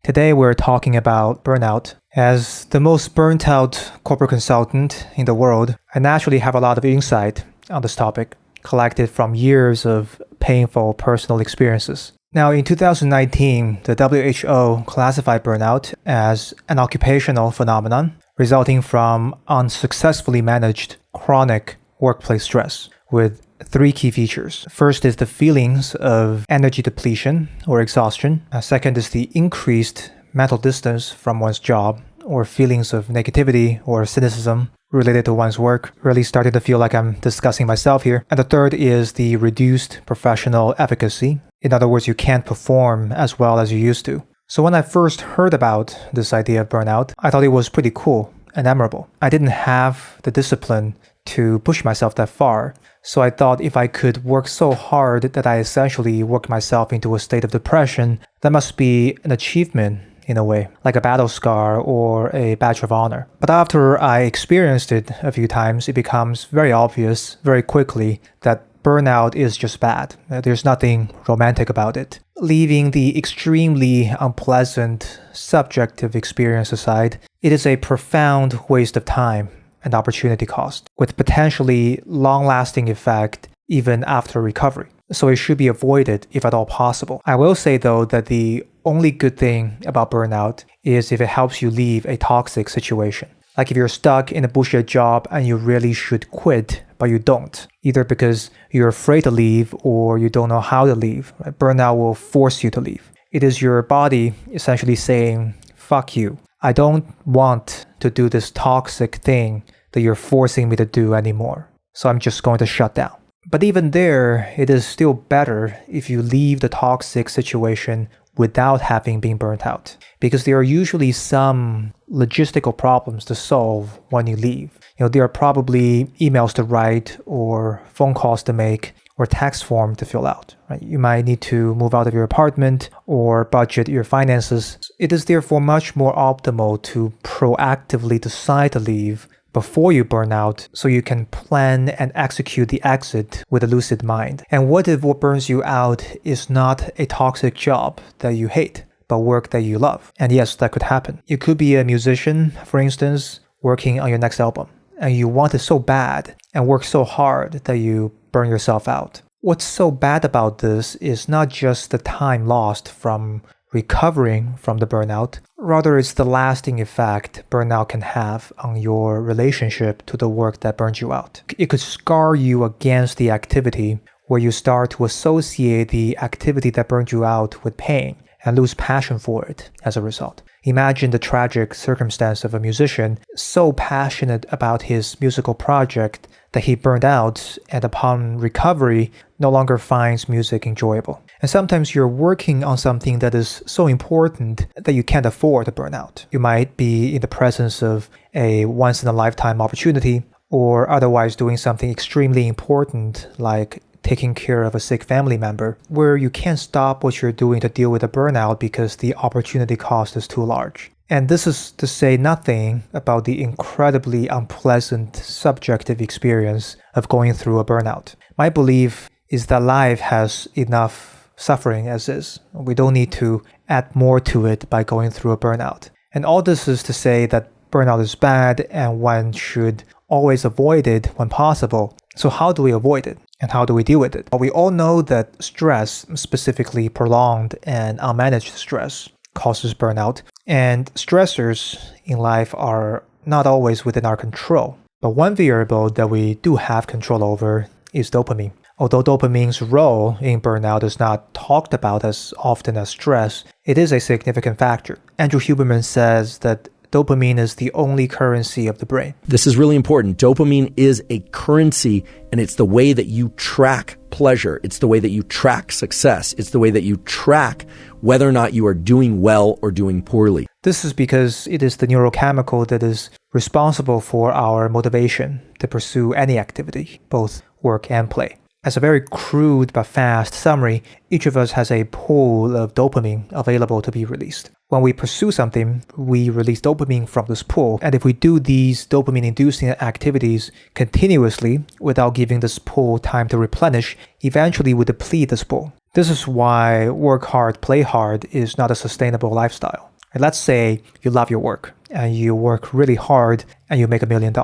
Today we're talking about burnout. As the most burnt out corporate consultant in the world, I naturally have a lot of insight on this topic, collected from years of painful personal experiences. Now, in 2019, the WHO classified burnout as an occupational phenomenon resulting from unsuccessfully managed chronic workplace stress with three key features. First is the feelings of energy depletion or exhaustion. Second is the increased mental distance from one's job or feelings of negativity or cynicism related to one's work. Really starting to feel like I'm discussing myself here. And the third is the reduced professional efficacy. In other words, you can't perform as well as you used to. So when I first heard about this idea of burnout, I thought it was pretty cool and admirable. I didn't have the discipline to push myself that far. So I thought if I could work so hard that I essentially worked myself into a state of depression, that must be an achievement in a way, like a battle scar or a badge of honor. But after I experienced it a few times, it becomes very obvious very quickly that burnout is just bad. There's nothing romantic about it. Leaving the extremely unpleasant subjective experience aside, it is a profound waste of time and opportunity cost, with potentially long-lasting effect even after recovery. So it should be avoided if at all possible. I will say though that the only good thing about burnout is if it helps you leave a toxic situation. Like if you're stuck in a bullshit job and you really should quit, but you don't, either because you're afraid to leave or you don't know how to leave. Right? Burnout will force you to leave. It is your body essentially saying, fuck you. I don't want to do this toxic thing that you're forcing me to do anymore. So I'm just going to shut down. But even there, it is still better if you leave the toxic situation without having been burnt out, because there are usually some logistical problems to solve when you leave. There are probably emails to write or phone calls to make or tax form to fill out. Right? You might need to move out of your apartment or budget your finances. It is therefore much more optimal to proactively decide to leave before you burn out so you can plan and execute the exit with a lucid mind. And what if what burns you out is not a toxic job that you hate, but work that you love? And yes, that could happen. You could be a musician, for instance, working on your next album, and you want it so bad and work so hard that you burn yourself out. What's so bad about this is not just the time lost from recovering from the burnout, rather it's the lasting effect burnout can have on your relationship to the work that burned you out. It could scar you against the activity where you start to associate the activity that burned you out with pain and lose passion for it as a result. Imagine the tragic circumstance of a musician so passionate about his musical project that he burned out and upon recovery no longer finds music enjoyable. And sometimes you're working on something that is so important that you can't afford to burn out. You might be in the presence of a once-in-a-lifetime opportunity or otherwise doing something extremely important like taking care of a sick family member, where you can't stop what you're doing to deal with a burnout because the opportunity cost is too large. And this is to say nothing about the incredibly unpleasant subjective experience of going through a burnout. My belief is that life has enough suffering as is. We don't need to add more to it by going through a burnout. And all this is to say that burnout is bad and one should always avoid it when possible. So how do we avoid it? And how do we deal with it? Well, we all know that stress, specifically prolonged and unmanaged stress, causes burnout. And stressors in life are not always within our control. But one variable that we do have control over is dopamine. Although dopamine's role in burnout is not talked about as often as stress, it is a significant factor. Andrew Huberman says that dopamine is the only currency of the brain. This is really important. Dopamine is a currency, and it's the way that you track pleasure. It's the way that you track success. It's the way that you track whether or not you are doing well or doing poorly. This is because it is the neurochemical that is responsible for our motivation to pursue any activity, both work and play. As a very crude but fast summary, each of us has a pool of dopamine available to be released. When we pursue something, we release dopamine from this pool. And if we do these dopamine-inducing activities continuously without giving this pool time to replenish, eventually we deplete this pool. This is why work hard, play hard is not a sustainable lifestyle. Let's say you love your work and you work really hard and you make $1 million.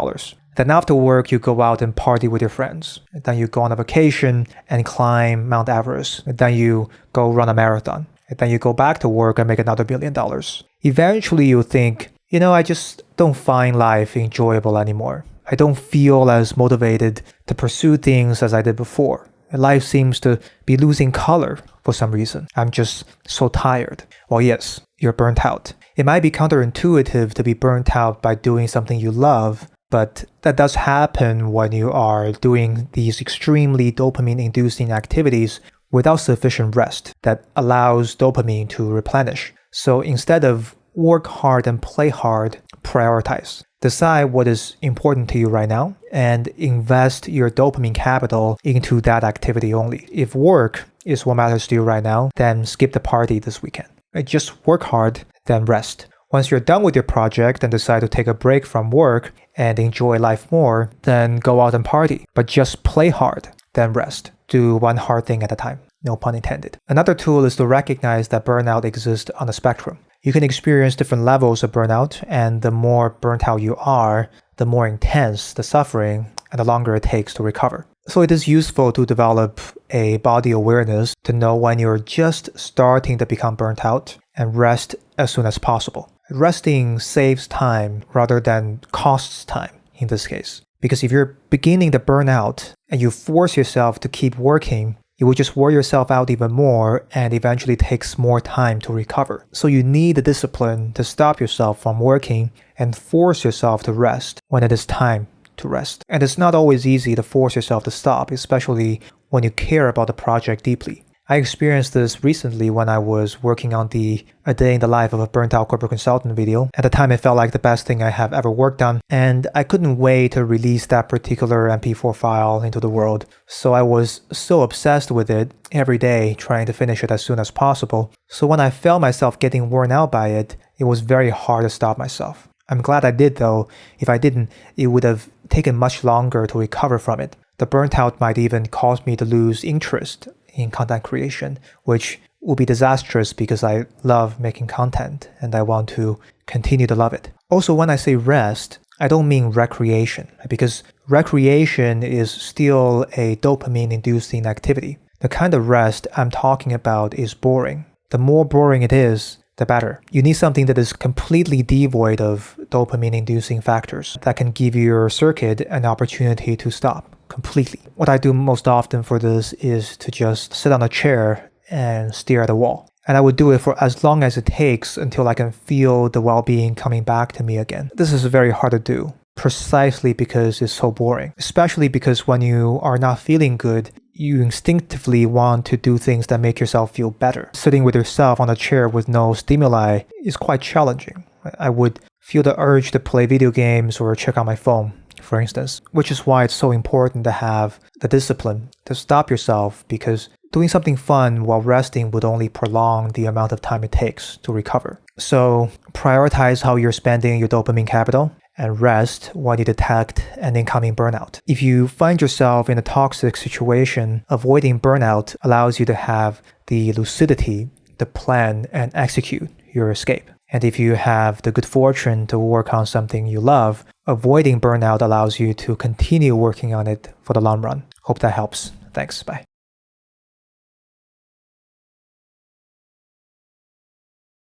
Then after work, you go out and party with your friends. Then you go on a vacation and climb Mount Everest. Then you go run a marathon. Then you go back to work and make another $1 million. Eventually, you think, I just don't find life enjoyable anymore. I don't feel as motivated to pursue things as I did before. Life seems to be losing color for some reason. I'm just so tired. Well, yes, you're burnt out. It might be counterintuitive to be burnt out by doing something you love, but that does happen when you are doing these extremely dopamine-inducing activities without sufficient rest that allows dopamine to replenish. So instead of work hard and play hard, prioritize. Decide what is important to you right now and invest your dopamine capital into that activity only. If work is what matters to you right now, then skip the party this weekend. Just work hard, then rest. Once you're done with your project and decide to take a break from work and enjoy life more, then go out and party. But just play hard, then rest. Do one hard thing at a time. No pun intended. Another tool is to recognize that burnout exists on a spectrum. You can experience different levels of burnout, and the more burnt out you are, the more intense the suffering and the longer it takes to recover. So it is useful to develop a body awareness to know when you're just starting to become burnt out and rest as soon as possible. Resting saves time rather than costs time in this case. Because if you're beginning to burn out and you force yourself to keep working, you will just wear yourself out even more and eventually takes more time to recover. So you need the discipline to stop yourself from working and force yourself to rest when it is time to rest. And it's not always easy to force yourself to stop, especially when you care about the project deeply. I experienced this recently when I was working on the A Day in the Life of a Burnt Out Corporate Consultant video. At the time, it felt like the best thing I have ever worked on, and I couldn't wait to release that particular MP4 file into the world. So I was so obsessed with it every day, trying to finish it as soon as possible. So when I felt myself getting worn out by it, it was very hard to stop myself. I'm glad I did though. If I didn't, it would have taken much longer to recover from it. The burnt out might even cause me to lose interest in content creation, which will be disastrous because I love making content and I want to continue to love it. Also, when I say rest, I don't mean recreation, because recreation is still a dopamine-inducing activity. The kind of rest I'm talking about is boring. The more boring it is, the better. You need something that is completely devoid of dopamine-inducing factors that can give your circuit an opportunity to stop completely. What I do most often for this is to just sit on a chair and stare at a wall. And I would do it for as long as it takes until I can feel the well-being coming back to me again. This is very hard to do, precisely because it's so boring. Especially because when you are not feeling good, you instinctively want to do things that make yourself feel better. Sitting with yourself on a chair with no stimuli is quite challenging. I would feel the urge to play video games or check on my phone, for instance, which is why it's so important to have the discipline to stop yourself, because doing something fun while resting would only prolong the amount of time it takes to recover. So prioritize how you're spending your dopamine capital and rest when you detect an incoming burnout. If you find yourself in a toxic situation, avoiding burnout allows you to have the lucidity to plan and execute your escape. And if you have the good fortune to work on something you love, avoiding burnout allows you to continue working on it for the long run. Hope that helps. Thanks. Bye.